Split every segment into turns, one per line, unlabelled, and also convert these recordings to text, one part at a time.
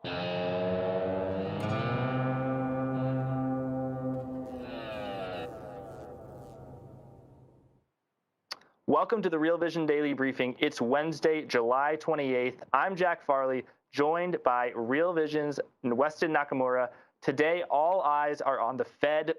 Welcome to the Real Vision Daily Briefing. It's Wednesday, July 28th. I'm Jack Farley, joined by Real Vision's Weston Nakamura. Today, all eyes are on the Fed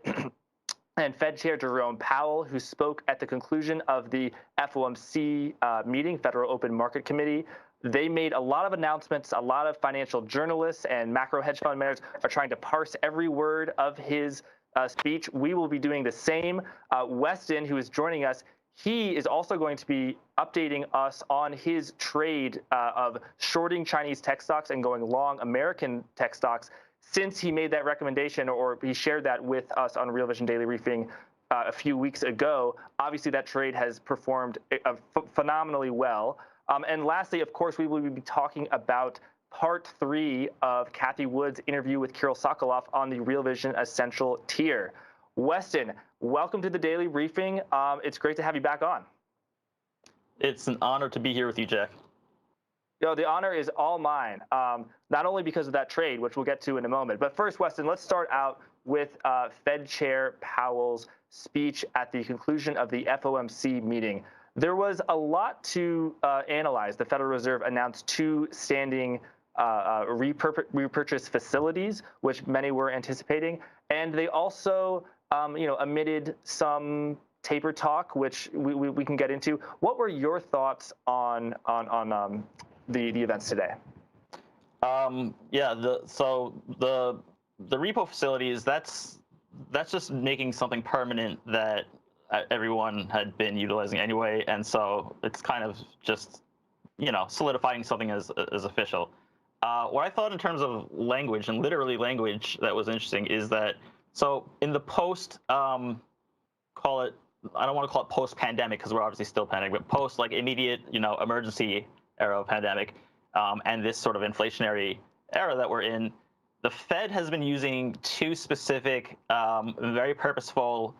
and Fed Chair Jerome Powell, who spoke at the conclusion of the FOMC meeting, Federal Open Market Committee. They made a lot of announcements. A lot of financial journalists and macro hedge fund managers are trying to parse every word of his speech. We will be doing the same. Weston, who is joining us, he is also going to be updating us on his trade of shorting Chinese tech stocks and going long American tech stocks since he made that recommendation, or he shared that with us on Real Vision Daily Briefing a few weeks ago. Obviously, that trade has performed phenomenally well. And lastly, of course, we will be talking about part 3 of Cathie Wood's interview with Kirill Sokoloff on the Real Vision Essential tier. Weston, welcome to the Daily Briefing. It's great to have you back on.
It's an honor to be here with you, Jack.
The honor is all mine, not only because of that trade, which we'll get to in a moment. But first, Weston, let's start out with Fed Chair Powell's speech at the conclusion of the FOMC meeting. There was a lot to analyze. The Federal Reserve announced 2 standing repurchase facilities, which many were anticipating. And they also emitted some taper talk, which we can get into. What were your thoughts on the events today?
The repo facilities, that's just making something permanent that everyone had been utilizing anyway, and so it's kind of just solidifying something as official. What I thought in terms of language, and literally language, that was interesting is that, so in the post, I don't want to call it post-pandemic because we're obviously still pandemic, but post immediate emergency era of pandemic, and this sort of inflationary era that we're in, the Fed has been using 2 specific, very purposeful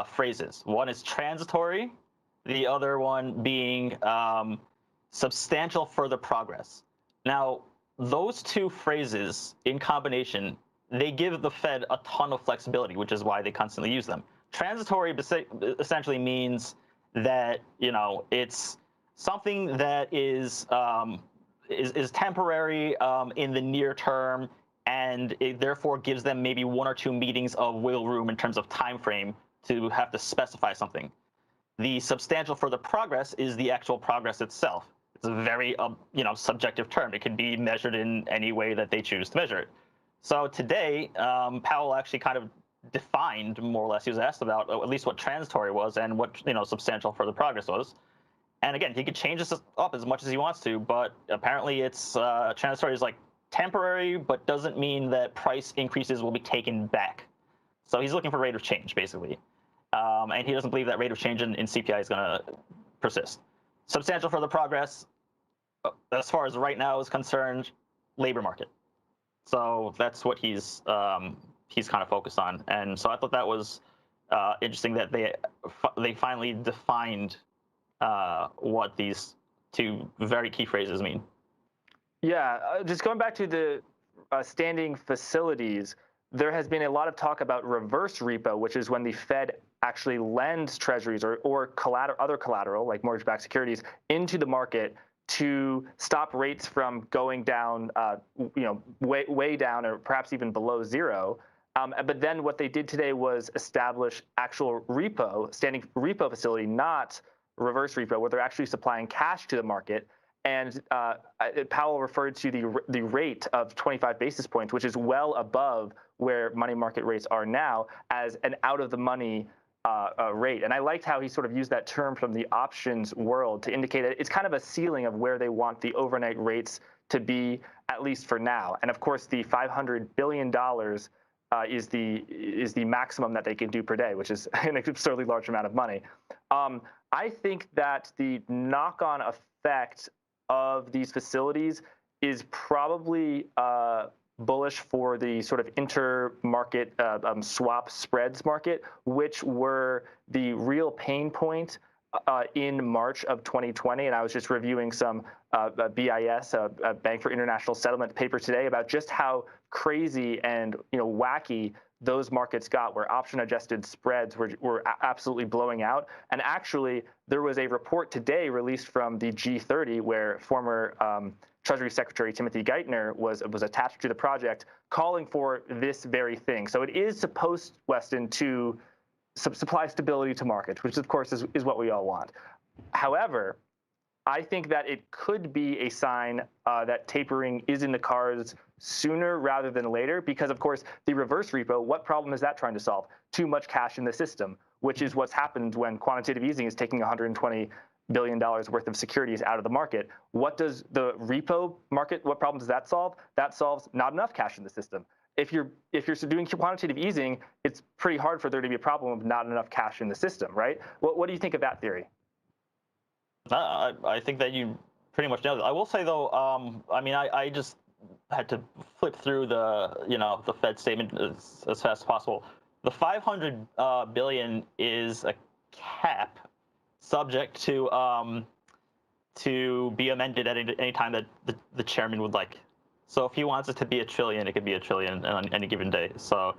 phrases. One is transitory, the other one being substantial further progress. Now, those 2 phrases in combination, they give the Fed a ton of flexibility, which is why they constantly use them. Transitory essentially means that it's something that is temporary in the near term, and it therefore gives them maybe 1 or 2 meetings of wiggle room in terms of time frame to have to specify something. The substantial further progress is the actual progress itself. It's a very subjective term. It can be measured in any way that they choose to measure it. So today, Powell actually kind of defined, more or less, he was asked about at least what transitory was and what substantial further progress was. And again, he could change this up as much as he wants to, but apparently it's transitory is temporary, but doesn't mean that price increases will be taken back. So he's looking for rate of change, basically. And he doesn't believe that rate of change in CPI is going to persist. Substantial further progress, as far as right now is concerned, labor market. So that's what he's kind of focused on. And so I thought that was interesting that they finally defined what these 2 very key phrases mean.
Yeah, just going back to the standing facilities, there has been a lot of talk about reverse repo, which is when the Fed actually lends treasuries or other collateral, like mortgage-backed securities, into the market to stop rates from going down, way down, or perhaps even below 0. But then what they did today was establish actual standing repo facility, not reverse repo, where they're actually supplying cash to the market. And Powell referred to the rate of 25 basis points, which is well above where money market rates are now, as an out-of-the-money rate. And I liked how he sort of used that term from the options world to indicate that it's kind of a ceiling of where they want the overnight rates to be, at least for now. And of course, the $500 billion is the maximum that they can do per day, which is an absurdly large amount of money. I think that the knock-on effect of these facilities is probably bullish for the sort of intermarket swap spreads market, which were the real pain point in March of 2020, and I was just reviewing some BIS, a Bank for International Settlement paper today, about just how crazy and wacky those markets got, where option-adjusted spreads were absolutely blowing out. And actually, there was a report today released from the G30 where former Treasury Secretary Timothy Geithner was attached to the project, calling for this very thing. So it is supposed, Weston, to supply stability to markets, which of course is what we all want. However, I think that it could be a sign that tapering is in the cards sooner rather than later, because of course the reverse repo, what problem is that trying to solve? Too much cash in the system, which is what's happened when quantitative easing is taking $120 billion worth of securities out of the market. What does the repo market, what problem does that solve? That solves not enough cash in the system. If you're doing quantitative easing, it's pretty hard for there to be a problem of not enough cash in the system, right? What do you think of that theory?
I think that you pretty much nailed it. I will say though, I just had to flip through the Fed statement as fast as possible. The 500 billion is a cap subject to be amended at any time that the chairman would like. So if he wants it to be $1 trillion, it could be $1 trillion on any given day. So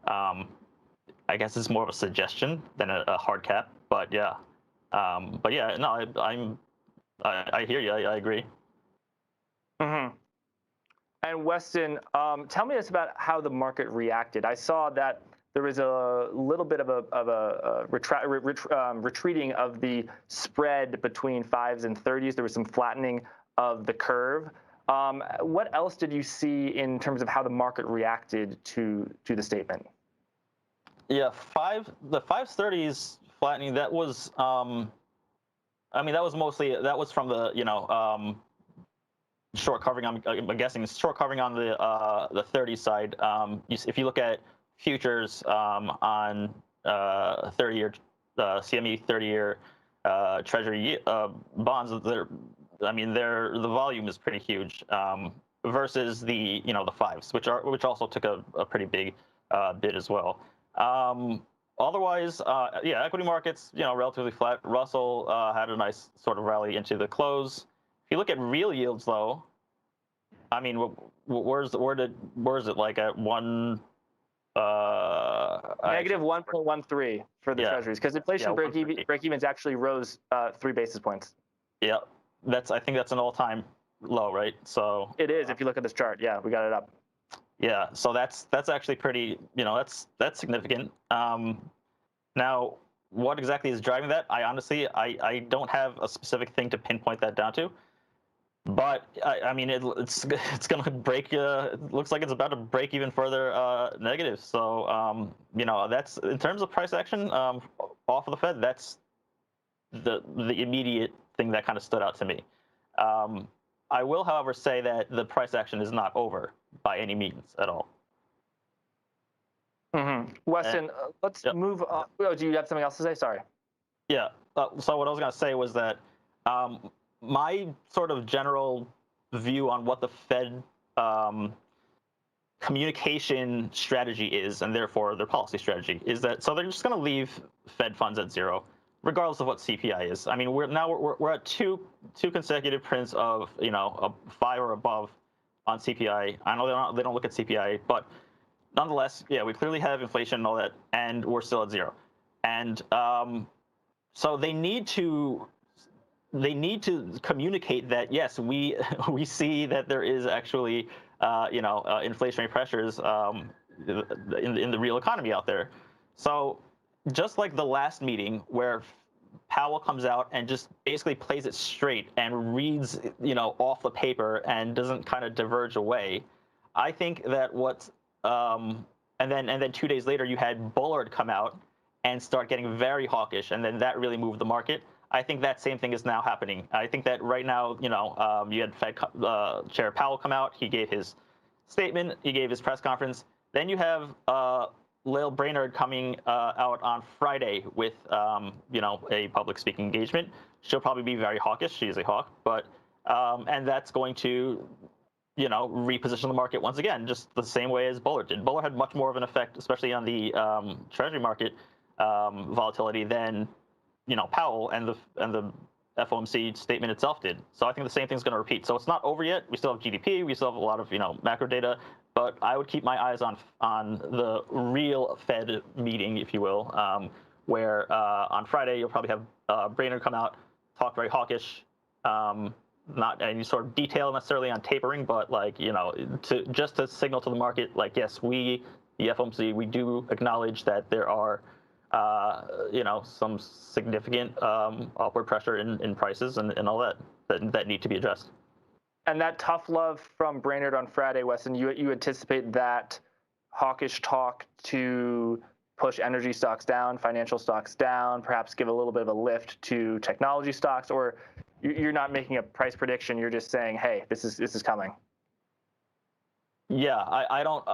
I guess it's more of a suggestion than a hard cap. But yeah, no, I hear you. I agree.
Mm-hmm. And Weston, tell me this about how the market reacted. I saw that there was a little bit of a retreating of the spread between 5s and 30s. There was some flattening of the curve. What else did you see in terms of how the market reacted to the statement?
Yeah, the 5s 30s flattening. That was, that was from the short covering. I'm guessing short covering on the 30 side. If you look at futures on 30-year CME 30-year Treasury bonds, the volume is pretty huge versus the the 5s, which also took a pretty big bid as well. Otherwise, equity markets relatively flat. Russell had a nice sort of rally into the close. If you look at real yields, though, where is it, like at one?
Negative 1.13 for the treasuries, because inflation break-evens actually rose 3 basis points.
Yeah, I think that's an all-time low, right? So
it is if you look at this chart. Yeah, we got it up.
Yeah, so that's actually pretty, that's significant. Now, what exactly is driving that? I don't have a specific thing to pinpoint that down to. But it's going to break. It looks like it's about to break even further negative. So that's, in terms of price action off of the Fed. That's the immediate thing that kind of stood out to me. I will, however, say that the price action is not over by any means at all.
Mm-hmm. Weston, let's move on. Oh, do you have something else to say? Sorry.
Yeah. So what I was going to say was that my sort of general view on what the Fed communication strategy is, and therefore their policy strategy, is that they're just going to leave Fed funds at zero, regardless of what CPI is. I mean, we're at two consecutive prints of a 5 or above on CPI. I know they don't look at CPI, but nonetheless, yeah, we clearly have inflation and all that, and we're still at zero. And so they need to communicate that, yes, we see that there is actually inflationary pressures in the real economy out there. So just like the last meeting where Powell comes out and just basically plays it straight and reads off the paper and doesn't kind of diverge away, I think that and then 2 days later you had Bullard come out and start getting very hawkish, and then that really moved the market. I think that same thing is now happening. I think that right now, you had Fed Chair Powell come out. He gave his statement. He gave his press conference. Then you have Lael Brainard coming out on Friday with, a public speaking engagement. She'll probably be very hawkish. She is a hawk, but and that's going to, reposition the market once again, just the same way as Bullard did. Bullard had much more of an effect, especially on the Treasury market volatility, than Powell and the FOMC statement itself did. So I think the same thing's going to repeat. So it's not over yet. We still have GDP. We still have a lot of macro data. But I would keep my eyes on the real Fed meeting, if you will, where on Friday you'll probably have Brainerd come out, talk very hawkish, not any sort of detail necessarily on tapering, but to signal to the market, yes, we, the FOMC, we do acknowledge that there are some significant upward pressure in prices and all that need to be addressed.
And that tough love from Brainerd on Friday, Weston, you anticipate that hawkish talk to push energy stocks down, financial stocks down, perhaps give a little bit of a lift to technology stocks, or you're not making a price prediction, you're just saying, hey, this is coming?
Yeah, I don't.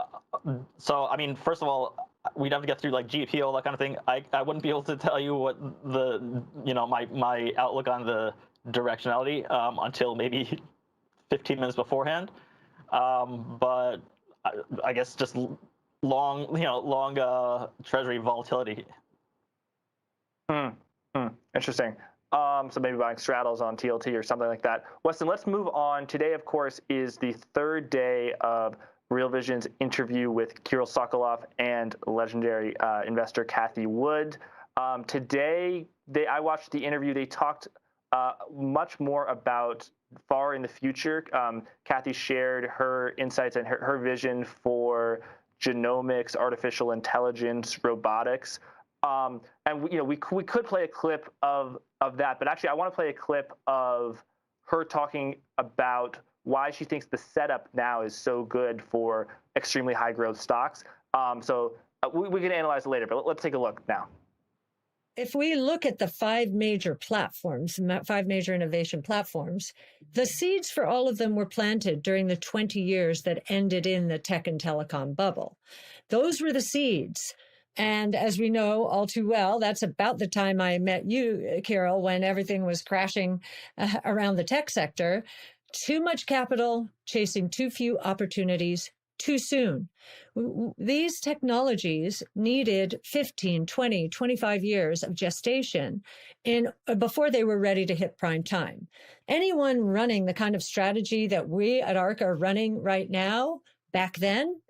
So, I mean, first of all, we'd have to get through GDP, all that kind of thing. I wouldn't be able to tell you what my outlook on the directionality until maybe 15 minutes beforehand. But I guess just long treasury volatility.
Interesting. So maybe buying straddles on TLT or something like that. Weston, let's move on. Today, of course, is the third day of Real Vision's interview with Kirill Sokolov and legendary investor Cathie Wood. Today, I watched the interview. They talked much more about far in the future. Cathie shared her insights and her vision for genomics, artificial intelligence, robotics. And we could play a clip of that, but actually I want to play a clip of her talking about why she thinks the setup now is so good for extremely high growth stocks. So we can analyze it later, but let's take a look now.
If we look at the five major platforms, 5 major innovation platforms, the seeds for all of them were planted during the 20 years that ended in the tech and telecom bubble. Those were the seeds. And as we know all too well, that's about the time I met you, Carol, when everything was crashing around the tech sector. Too much capital, chasing too few opportunities, too soon. These technologies needed 15, 20, 25 years of gestation before they were ready to hit prime time. Anyone running the kind of strategy that we at ARC are running right now, back then,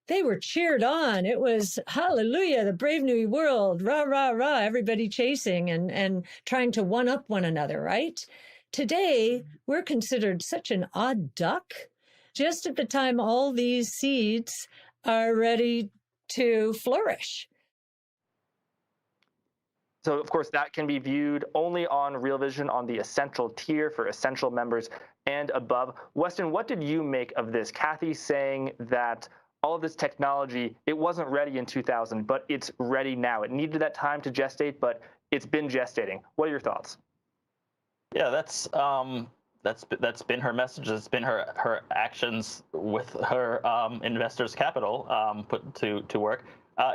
they were cheered on. It was hallelujah, the brave new world, rah, rah, rah, everybody chasing and trying to one-up one another, right? Today, we're considered such an odd duck, just at the time all these seeds are ready to flourish.
So, of course, that can be viewed only on Real Vision on the Essential tier for Essential members and above. Weston, what did you make of this? Cathie saying that all of this technology, it wasn't ready in 2000, but it's ready now. It needed that time to gestate, but it's been gestating. What are your thoughts?
Yeah, that's been her message. It's been her actions with her investors' capital put to work.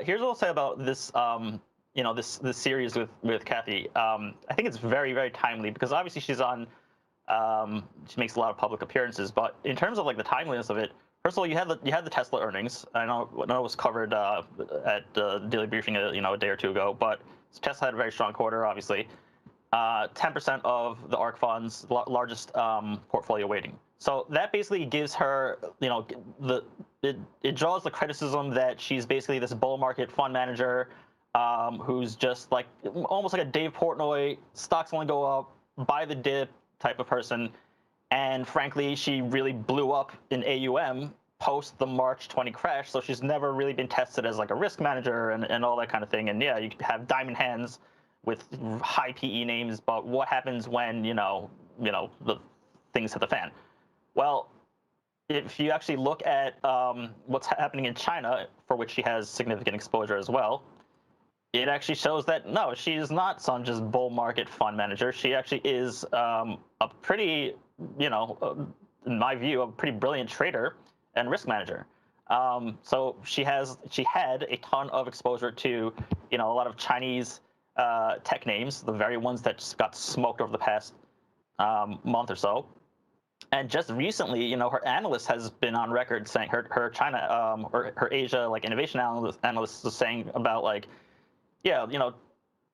Here's what I'll say about this. This series with Cathie. I think it's very, very timely because obviously she's on. She makes a lot of public appearances, but in terms of the timeliness of it, first of all, you had the Tesla earnings. I know it was covered at the Daily Briefing a day or two ago, but Tesla had a very strong quarter, obviously. 10% of the ARC funds, largest portfolio weighting. So that basically gives her, it draws the criticism that she's basically this bull market fund manager who's just almost like a Dave Portnoy, stocks only go up, buy the dip type of person. And frankly, she really blew up in AUM post the March 20 crash. So she's never really been tested as a risk manager and all that kind of thing. And yeah, you have diamond hands with high PE names, but what happens when, the things hit the fan? Well, if you actually look at what's happening in China, for which she has significant exposure as well, it actually shows that, no, she is not some just bull market fund manager. She actually is a pretty, in my view, a pretty brilliant trader and risk manager. So she had a ton of exposure to, a lot of Chinese tech names, the very ones that just got smoked over the past month or so. And just recently, her analyst has been on record saying her China or her Asia innovation analyst was saying about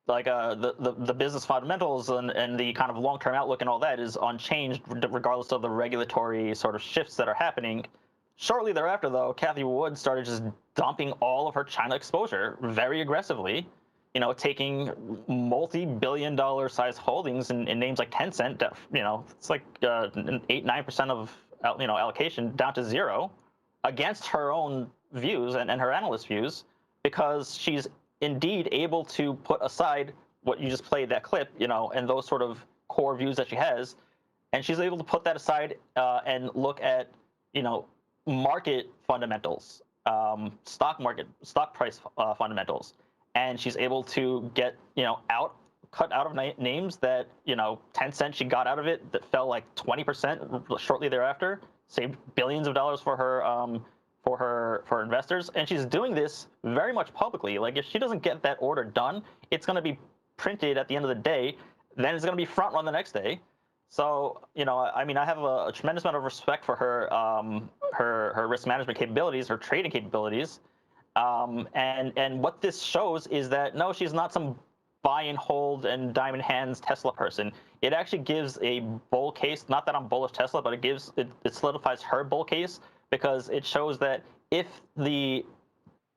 the business fundamentals and the kind of long-term outlook and all that is unchanged regardless of the regulatory sort of shifts that are happening. Shortly thereafter, though, Cathie Wood started just dumping all of her China exposure very aggressively, taking multi-billion-dollar size holdings in names like Tencent. It's like 8-9% of allocation down to zero, against her own views and her analyst views, because she's indeed able to put aside what you just played, that clip, and those sort of core views that she has, and she's able to put that aside and look at, market fundamentals, stock price fundamentals, and she's able to get, cut out of names that, Tencent, she got out of it that fell like 20% shortly thereafter, saved billions of dollars for her investors, and she's doing this very much publicly. Like, if she doesn't get that order done, it's going to be printed at the end of the day, then it's going to be front run the next day. So, I have a tremendous amount of respect for her risk management capabilities, her trading capabilities, and what this shows is that no, she's not some buy and hold and diamond hands Tesla person. It actually gives a bull case. Not that I'm bullish Tesla, but it solidifies her bull case, because it shows that if the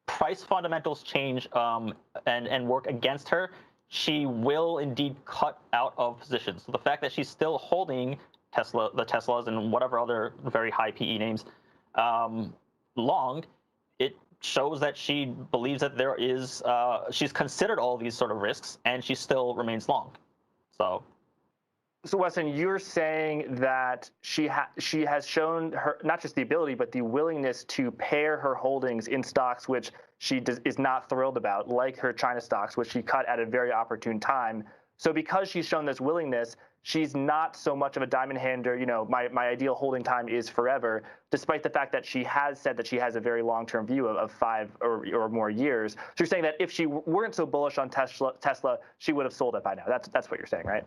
price fundamentals change and work against her, she will indeed cut out of positions. So the fact that she's still holding the Teslas and whatever other very high PE names long, it shows that she believes that there is, she's considered all these sort of risks, and she still remains long.
So Weston, you're saying that she has shown her not just the ability, but the willingness to pair her holdings in stocks which she is not thrilled about, like her China stocks, which she cut at a very opportune time. So because she's shown this willingness, she's not so much of a diamond hander, my ideal holding time is forever, despite the fact that she has said that she has a very long-term view of 5 or more years. So you're saying that if she weren't so bullish on Tesla, she would have sold it by now. That's what you're saying, right?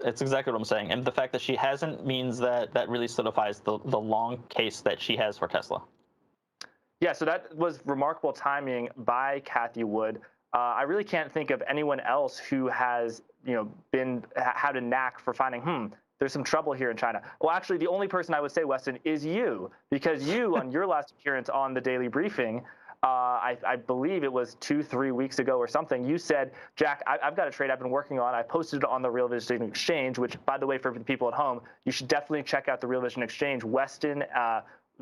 It's exactly what I'm saying. And the fact that she hasn't means that really solidifies the long case that she has for Tesla.
Yeah, so that was remarkable timing by Cathie Wood. I really can't think of anyone else who has, had a knack for finding, there's some trouble here in China. Well, actually, the only person I would say, Weston, is you, because you, on your last appearance on the Daily Briefing, I believe it was 2-3 weeks ago or something, you said, Jack, I've got a trade I've been working on. I posted it on the Real Vision Exchange, which, by the way, for the people at home, you should definitely check out the Real Vision Exchange. Weston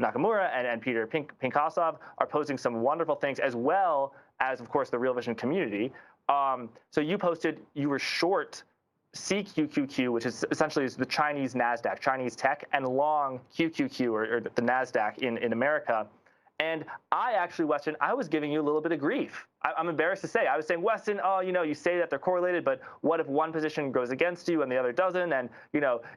Nakamura and Peter Pinkosov are posting some wonderful things, as well as, of course, the Real Vision community. So you posted you were short CQQQ, which is essentially the Chinese NASDAQ, Chinese tech, and long QQQ, or the NASDAQ in America. And I actually, Weston, I was giving you a little bit of grief. I'm embarrassed to say. I was saying, Weston, you say that they're correlated, but what if one position goes against you and the other doesn't? And,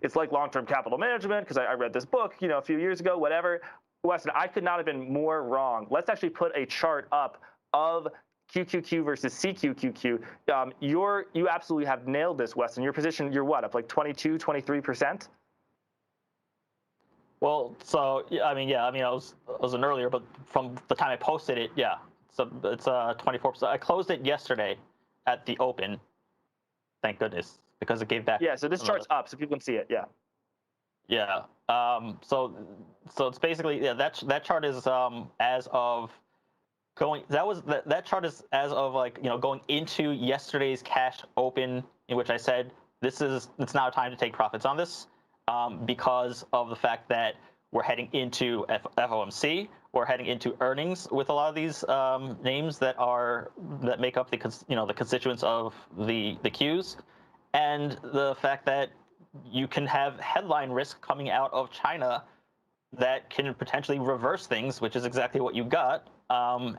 it's like long-term capital management, because I read this book, a few years ago, whatever. Weston, I could not have been more wrong. Let's actually put a chart up of QQQ versus CQQQ. You absolutely have nailed this, Weston. Your position, you're what, up like 22, 23%?
Well, so I was an earlier, but from the time I posted it, yeah, so it's 24%. I closed it yesterday at the open. Thank goodness, because it gave back.
Yeah, so this chart's up, so people can see it. Yeah.
Yeah. So it's basically, yeah, that chart is as of going. That chart is as of going into yesterday's cash open, in which I said it's now time to take profits on this. Because of the fact that we're heading into FOMC, we're heading into earnings with a lot of these names that make up the constituents of the Qs, and the fact that you can have headline risk coming out of China that can potentially reverse things, which is exactly what you got,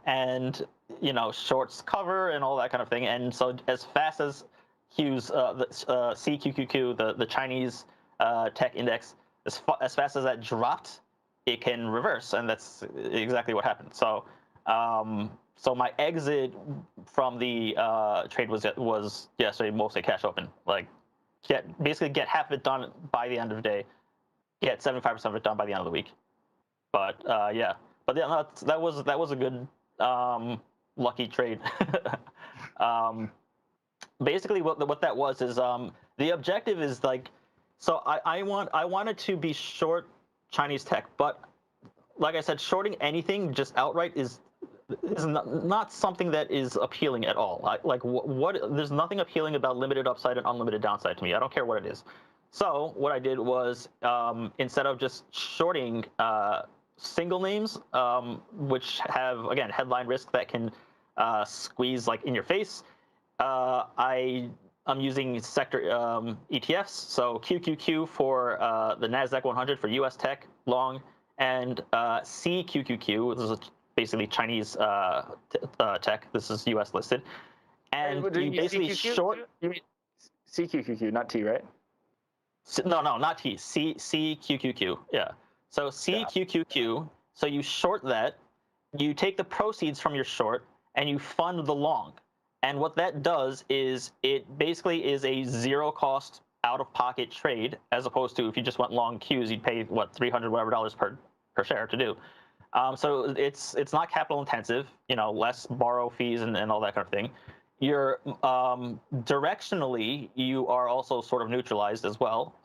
and shorts cover and all that kind of thing. And so as fast as Q's, the CQQQ, the Chinese tech index, as fast as that dropped, it can reverse, and that's exactly what happened. So, so my exit from the trade was yesterday, mostly cash open. Basically get half of it done by the end of the day, get 75% of it done by the end of the week. But yeah, that was a good lucky trade. basically what that was is the objective is like, so I wanted to be short Chinese tech, but like I said, shorting anything just outright is not something that is appealing at all. There's nothing appealing about limited upside and unlimited downside to me. I don't care what it is. So what I did was instead of just shorting single names, which have, again, headline risk that can squeeze like in your face, I'm using sector ETFs. So QQQ for the NASDAQ 100 for US tech long, and CQQQ. This is basically Chinese tech. This is US listed. And you basically
CQQ?
short.
You mean CQQQ, not T, right?
No, not T. CQQQ. Yeah. So CQQQ. So you short that. You take the proceeds from your short and you fund the long. And what that does is it basically is a zero cost out of pocket trade, as opposed to if you just went long Qs, you'd pay what, $300 whatever per share to do. So it's not capital intensive, less borrow fees and all that kind of thing. You're directionally, you are also sort of neutralized as well.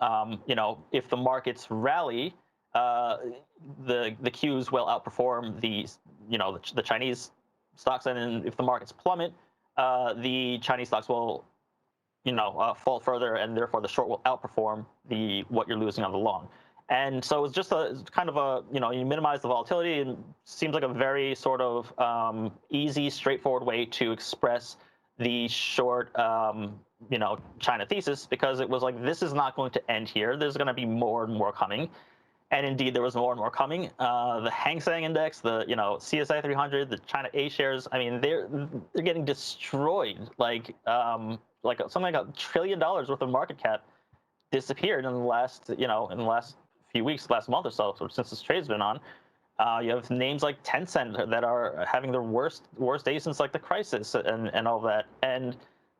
If the markets rally, the Qs will outperform the Chinese stocks, and then if the markets plummet, the Chinese stocks will fall further, and therefore the short will outperform what you're losing on the long. And so it's just a kind of a, you minimize the volatility, and seems like a very sort of easy, straightforward way to express the short, China thesis, because it was like, this is not going to end here. There's going to be more and more coming. And indeed, there was more and more coming. The Hang Seng Index, the CSI 300, the China A shares. I mean, they're getting destroyed. Like something like $1 trillion worth of market cap disappeared in the last few weeks, last month or so since this trade's been on. You have names like Tencent that are having their worst days since like the crisis and all that. And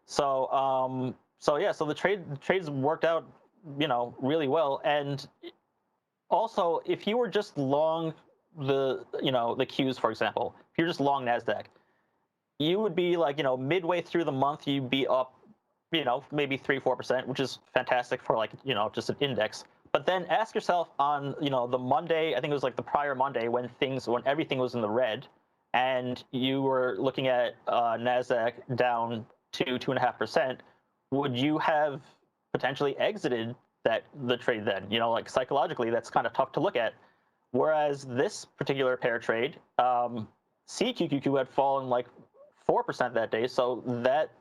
so so the trades worked out really well. And also, if you were just long the Qs, for example, if you're just long NASDAQ, you would be like, midway through the month, you'd be up, maybe 3-4%, which is fantastic for like, just an index. But then ask yourself on, the Monday, I think it was like the prior Monday, when everything was in the red, and you were looking at NASDAQ down 2.5%, would you have potentially exited the trade then? Like psychologically, that's kind of tough to look at. Whereas this particular pair trade, CQQQ had fallen like 4% that day, so that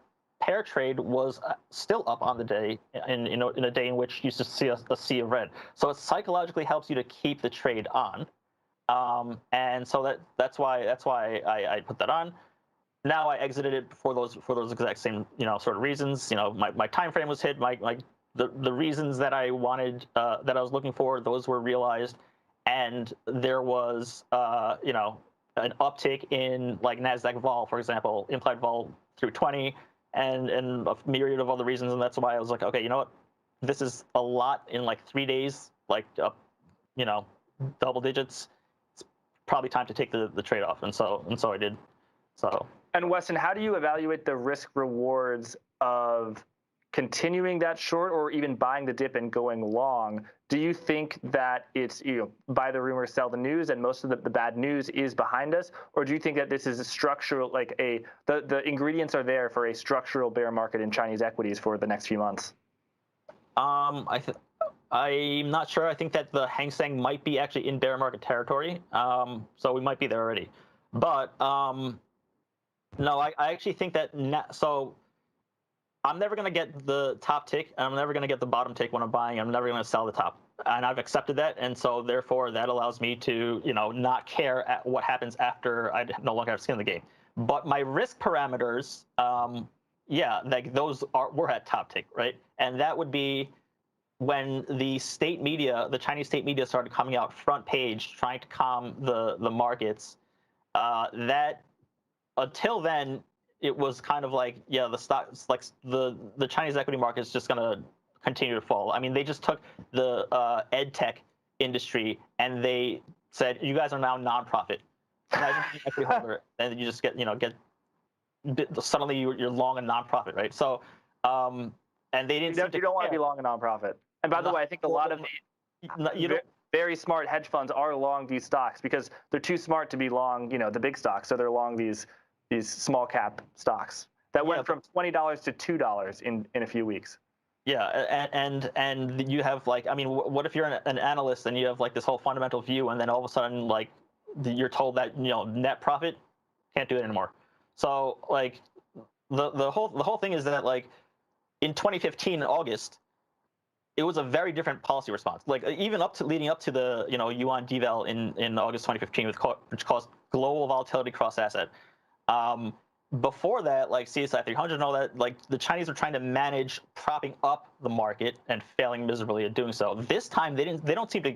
pair trade was still up on the day in a day in which you just see a sea of red. So it psychologically helps you to keep the trade on, and so that's why I put that on. Now I exited it for those exact same sort of reasons. My time frame was hit. The reasons that I wanted that I was looking for, those were realized, and there was an uptick in like NASDAQ vol, for example, implied vol through 20. And a myriad of other reasons, and that's why I was like, okay, you know what, this is a lot in like 3 days, like up, double digits. It's probably time to take the trade off, and so I did. So.
And Weston, how do you evaluate the risk rewards of continuing that short, or even buying the dip and going long? Do you think that it's buy the rumor, sell the news, and most of the bad news is behind us, or do you think that this is a structural, like the ingredients are there for a structural bear market in Chinese equities for the next few months?
I'm not sure. I think that the Hang Seng might be actually in bear market territory, so we might be there already. But no, I actually think that so. I'm never going to get the top tick, and I'm never going to get the bottom tick when I'm buying. I'm never going to sell the top, and I've accepted that, and so therefore that allows me to, not care at what happens after I no longer have skin in the game. But my risk parameters, like those were at top tick, right? And that would be when the state media, the Chinese state media, started coming out front page trying to calm the markets. That until then, it was kind of like, the stocks, like the Chinese equity market is just going to continue to fall. I mean, they just took the ed tech industry and they said, you guys are now nonprofit. Imagine being an equity holder, and you just get suddenly you're long a nonprofit, right? So And they didn't.
You don't want to be long a nonprofit. And by the way, I think a lot of the very smart hedge funds are long these stocks because they're too smart to be long, the big stocks. So they're long these small cap stocks that went from $20 to $2 in a few weeks.
Yeah, and you have what if you're an analyst and you have this whole fundamental view, and then all of a sudden you're told that net profit can't do it anymore. So the whole thing is that in 2015 in August, it was a very different policy response. Even leading up to the yuan deval in August 2015, which caused global volatility cross asset. Before that, CSI 300 and all that, the Chinese were trying to manage propping up the market and failing miserably at doing so. This time, they don't seem to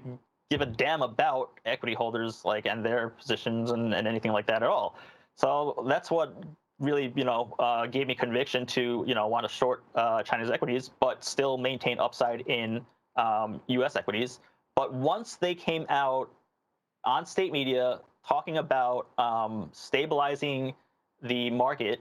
give a damn about equity holders and their positions and anything like that at all. So that's what really gave me conviction to want to short Chinese equities, but still maintain upside in U.S. equities. But once they came out on state media talking about stabilizing the market,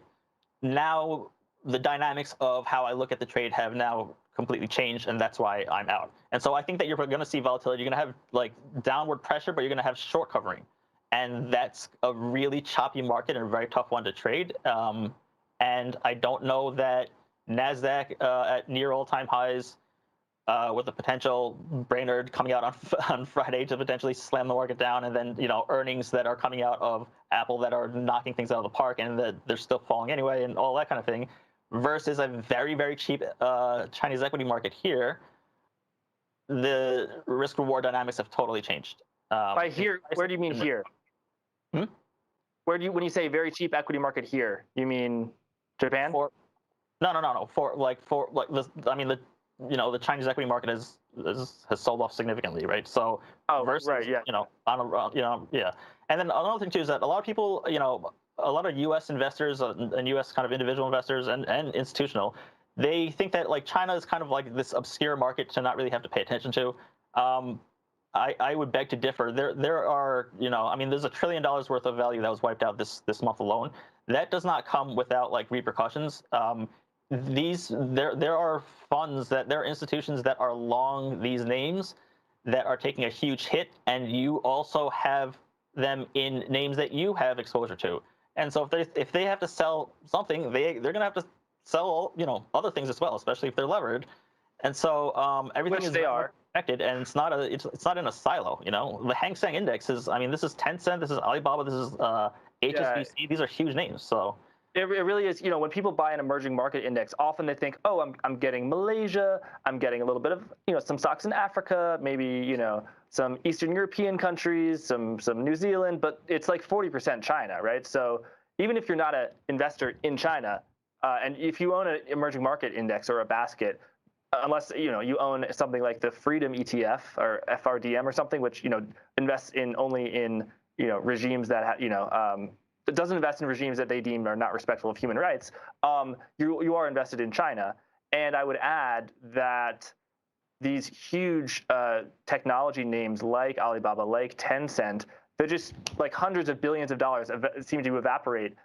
now the dynamics of how I look at the trade have now completely changed, and that's why I'm out. And so I think that you're going to see volatility. You're going to have downward pressure, but you're going to have short covering, and that's a really choppy market and a very tough one to trade. And I don't know that NASDAQ at near all-time highs, with the potential Brainerd coming out on Friday to potentially slam the market down, and then earnings that are coming out of Apple that are knocking things out of the park, and that they're still falling anyway, and all that kind of thing, versus a very, very cheap Chinese equity market here. The risk-reward dynamics have totally changed.
By here, where do you mean here? When you say very cheap equity market here, you mean Japan?
No. The Chinese equity market has sold off significantly, right? So versus,
right, yeah.
Yeah. And then another thing too is that a lot of people, a lot of U.S. investors and U.S. kind of individual investors and institutional, they think that China is kind of this obscure market to not really have to pay attention to. I would beg to differ. There are, there's $1 trillion worth of value that was wiped out this month alone. That does not come without repercussions. There are funds there are institutions that are long these names that are taking a huge hit, and you also have them in names that you have exposure to. And so if they have to sell something, they're going to have to sell other things as well, especially if they're levered. And so everything is connected, and it's not in a silo. The Hang Seng Index is, this is Tencent, this is Alibaba, this is HSBC. Yeah. These are huge names. So
it really is. When people buy an emerging market index, often they think, oh, I'm getting Malaysia, I'm getting a little bit of some stocks in Africa, maybe some Eastern European countries, some New Zealand, but it's 40% China, right? So even if you're not an investor in China, and if you own an emerging market index or a basket, unless you own something like the Freedom ETF or FRDM or something, which invests only in regimes that it doesn't invest in regimes that they deem are not respectful of human rights, you are invested in China. And I would add that these huge technology names like Alibaba, like Tencent, they're just hundreds of billions of dollars seem to evaporate,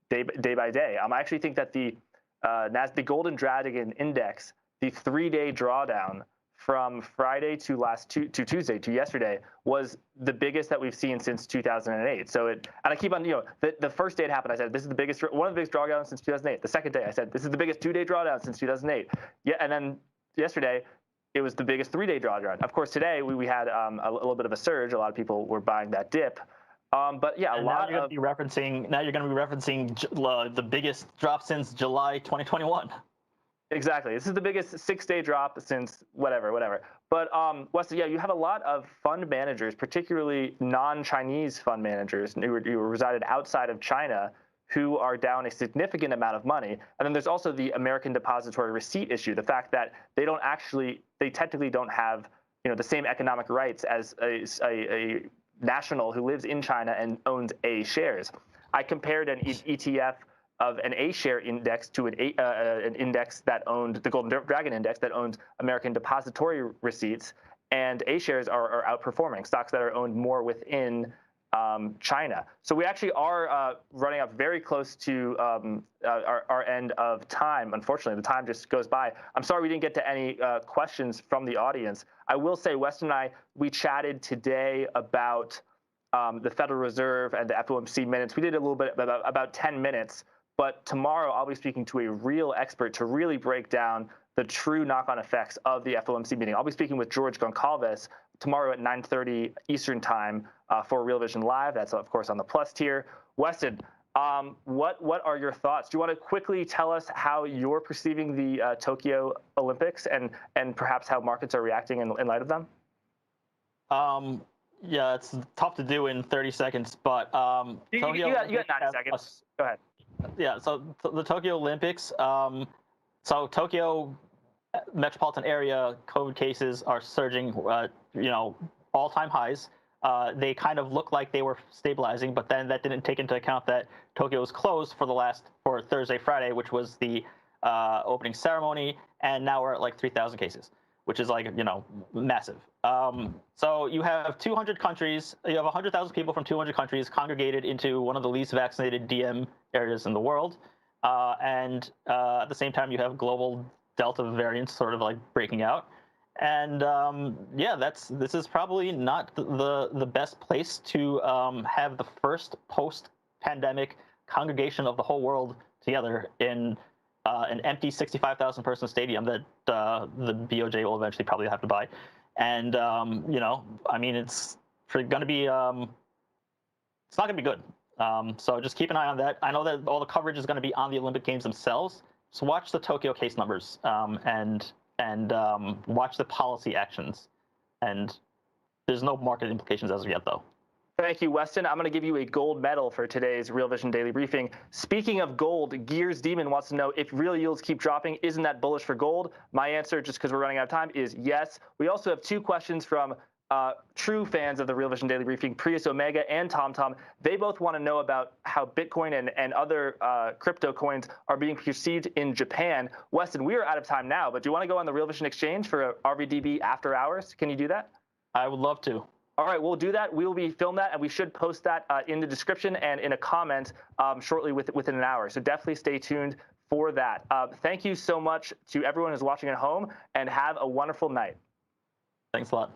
day by day. I actually think that the Golden Dragon Index, the 3-day drawdown from Friday to Tuesday to yesterday, was the biggest that we've seen since 2008. So and I keep on, the first day it happened, I said this is one of the biggest drawdowns since 2008. The second day, I said this is the biggest 2-day drawdown since 2008. Yeah, and then yesterday, it was the biggest 3-day drawdown. Of course, today we had a little bit of a surge. A lot of people were buying that dip. But yeah,
now you're going to be referencing the biggest drop since July 2021.
Exactly. This is the biggest 6-day drop since whatever. But Wesley, yeah, you have a lot of fund managers, particularly non-Chinese fund managers who resided outside of China, who are down a significant amount of money. And then there's also the American depository receipt issue, the fact that they technically don't have the same economic rights as a national who lives in China and owns A shares. I compared an ETF of an A share index to an index that owned the Golden Dragon Index that owns American depository receipts, and A shares are outperforming stocks that are owned more within China. So we actually are running up very close to our end of time. Unfortunately, the time just goes by. I'm sorry we didn't get to any questions from the audience. I will say, Weston and I, we chatted today about the Federal Reserve and the FOMC minutes. We did a little bit about 10 minutes, but tomorrow I'll be speaking to a real expert to really break down the true knock-on effects of the FOMC meeting. I'll be speaking with George Goncalves tomorrow at 9:30 Eastern Time for Real Vision Live. That's, of course, on the Plus tier. Weston, what are your thoughts? Do you want to quickly tell us how you're perceiving the Tokyo Olympics and perhaps how markets are reacting in light of them?
Yeah, it's tough to do in 30 seconds, but
you got 90 seconds. Go ahead.
Yeah, so the Tokyo Olympics. So Tokyo metropolitan area COVID cases are surging, all-time highs. They kind of look like they were stabilizing, but then that didn't take into account that Tokyo was closed for Thursday, Friday, which was the opening ceremony, and now we're at like 3,000 cases, which is massive. So you have 200 countries, you have 100,000 people from 200 countries congregated into one of the least vaccinated DM areas in the world. And at the same time, you have global Delta variants sort of like breaking out. And this is probably not the best place to have the first post-pandemic congregation of the whole world together in an empty 65,000 person stadium that the BOJ will eventually probably have to buy. And it's going to be it's not going to be good. So just keep an eye on that. I know that all the coverage is going to be on the Olympic Games themselves. So watch the Tokyo case numbers and watch the policy actions. And there's no market implications as of yet, though.
Thank you, Weston. I'm going to give you a gold medal for today's Real Vision Daily Briefing. Speaking of gold, Gears Demon wants to know if real yields keep dropping, isn't that bullish for gold? My answer, just because we're running out of time, is yes. We also have two questions from true fans of the Real Vision Daily Briefing, Prius Omega and TomTom. They both want to know about how Bitcoin and other crypto coins are being perceived in Japan. Weston, we are out of time now, but do you want to go on the Real Vision Exchange for a RVDB after hours? Can you do that?
I would love to.
All right, we'll do that. We will film that, and we should post that in the description and in a comment shortly within an hour. So definitely stay tuned for that. Thank you so much to everyone who's watching at home, and have a wonderful night.
Thanks a lot.